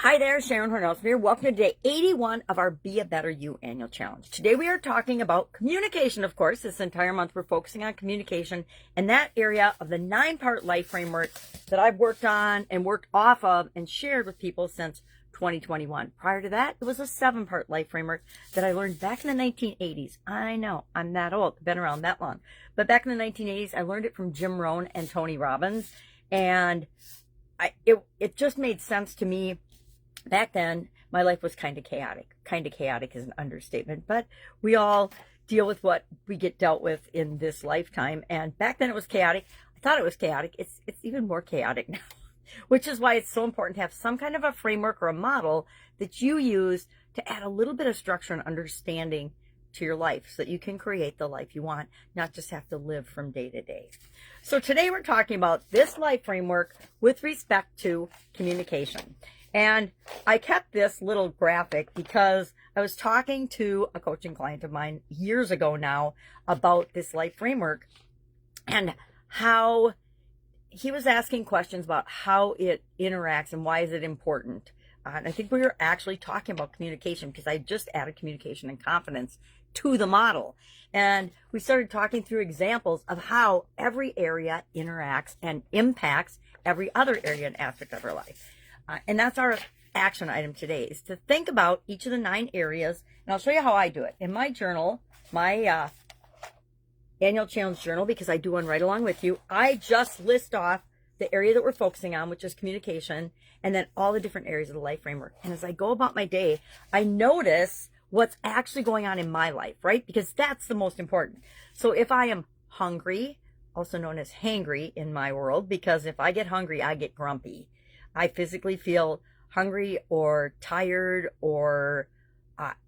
Hi there, Sharon Horne-Ellstrom here. Welcome to day 81 of our Be a Better You annual challenge. Today we are talking about communication, of course. This entire month we're focusing on communication and that area of the 9-part life framework that I've worked on and worked off of and shared with people since 2021. Prior to that, it was a 7-part life framework that I learned back in the 1980s. I know, I'm that old, been around that long. But back in the 1980s, I learned it from Jim Rohn and Tony Robbins. And it just made sense to me. Back then, my life was kind of chaotic. Kind of chaotic is an understatement, but we all deal with what we get dealt with in this lifetime. And back then it was chaotic. I thought it was chaotic. It's even more chaotic now, which is why it's so important to have some kind of a framework or a model that you use to add a little bit of structure and understanding to your life so that you can create the life you want, not just have to live from day to day. So today we're talking about this life framework with respect to communication. And I kept this little graphic because I was talking to a coaching client of mine years ago now about this life framework and how he was asking questions about how it interacts and why is it important. And I think we were actually talking about communication because I just added communication and confidence to the model. And we started talking through examples of how every area interacts and impacts every other area and aspect of our life. And that's our action item today, is to think about each of the 9 areas. And I'll show you how I do it. In my journal, my annual challenge journal, because I do one right along with you, I just list off the area that we're focusing on, which is communication, and then all the different areas of the life framework. And as I go about my day, I notice what's actually going on in my life, right? Because that's the most important. So if I am hungry, also known as hangry in my world, because if I get hungry, I get grumpy. I physically feel hungry or tired or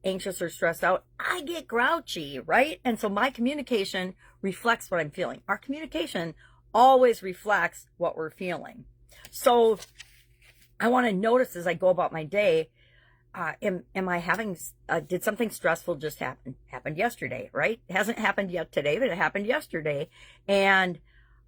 anxious or stressed out, I get grouchy, right? And so my communication reflects what I'm feeling. Our communication always reflects what we're feeling. So I want to notice as I go about my day, am I having, did something stressful just happen? Happened yesterday, right? It hasn't happened yet today, but it happened yesterday. And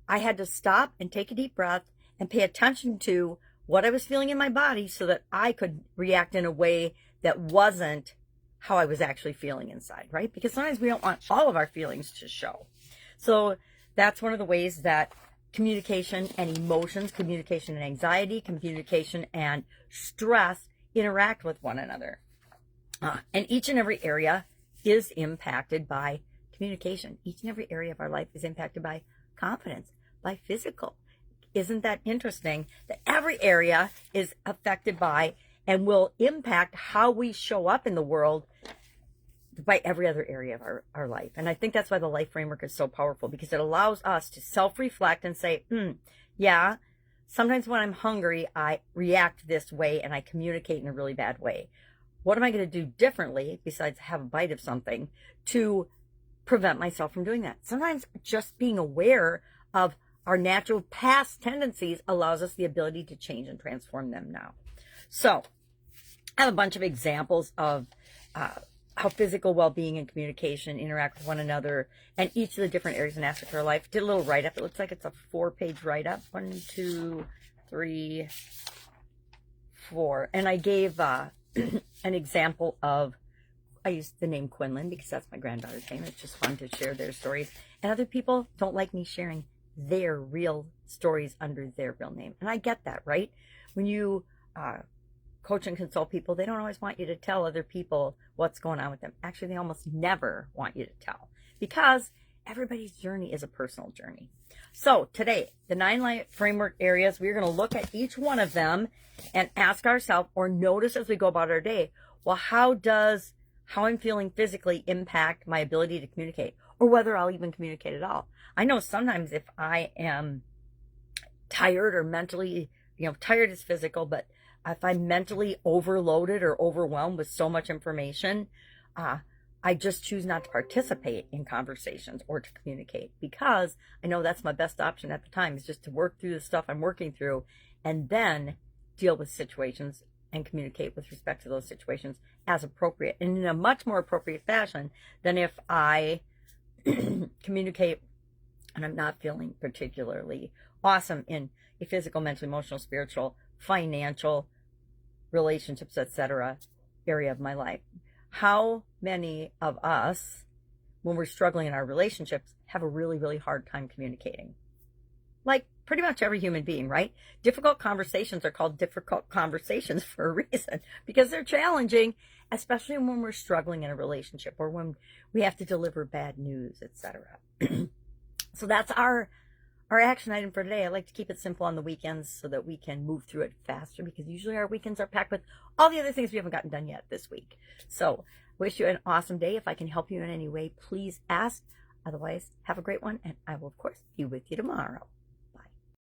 I had to stop and take a deep breath and pay attention to what I was feeling in my body so that I could react in a way that wasn't how I was actually feeling inside, right? Because sometimes we don't want all of our feelings to show. So that's one of the ways that communication and emotions, communication and anxiety, communication and stress interact with one another. And each and every area is impacted by communication. Each and every area of our life is impacted by confidence, by physical. Isn't that interesting that every area is affected by and will impact how we show up in the world by every other area of our life? And I think that's why the life framework is so powerful, because it allows us to self-reflect and say, yeah, sometimes when I'm hungry, I react this way and I communicate in a really bad way. What am I going to do differently besides have a bite of something to prevent myself from doing that? Sometimes just being aware of our natural past tendencies allows us the ability to change and transform them now. So I have a bunch of examples of how physical well-being and communication interact with one another and each of the different areas and aspects of our life. Did a little write-up. It looks like it's a 4-page write-up. 1, 2, 3, 4. And I gave an example of, I used the name Quinlan because that's my granddaughter's name. It's just fun to share their stories. And other people don't like me sharing their real stories under their real name. And I get that, right? When you coach and consult people, they don't always want you to tell other people what's going on with them. Actually, they almost never want you to tell, because everybody's journey is a personal journey. So today, the 9 life framework areas, we're going to look at each one of them and ask ourselves, or notice as we go about our day, well, how does how I'm feeling physically impact my ability to communicate, or whether I'll even communicate at all? I know sometimes if I am tired or mentally, tired is physical, but if I'm mentally overloaded or overwhelmed with so much information, I just choose not to participate in conversations or to communicate, because I know that's my best option at the time, is just to work through the stuff I'm working through and then deal with situations and communicate with respect to those situations as appropriate and in a much more appropriate fashion than if I communicate and I'm not feeling particularly awesome in a physical, mental, emotional, spiritual, financial, relationships, etc. area of my life. How many of us, when we're struggling in our relationships, have a really, really hard time communicating? Like pretty much every human being, right? Difficult conversations are called difficult conversations for a reason, because they're challenging, especially when we're struggling in a relationship or when we have to deliver bad news, etc. So that's our action item for today. I like to keep it simple on the weekends so that we can move through it faster, because usually our weekends are packed with all the other things we haven't gotten done yet this week. So wish you an awesome day. If I can help you in any way, please ask. Otherwise, have a great one, and I will, of course, be with you tomorrow.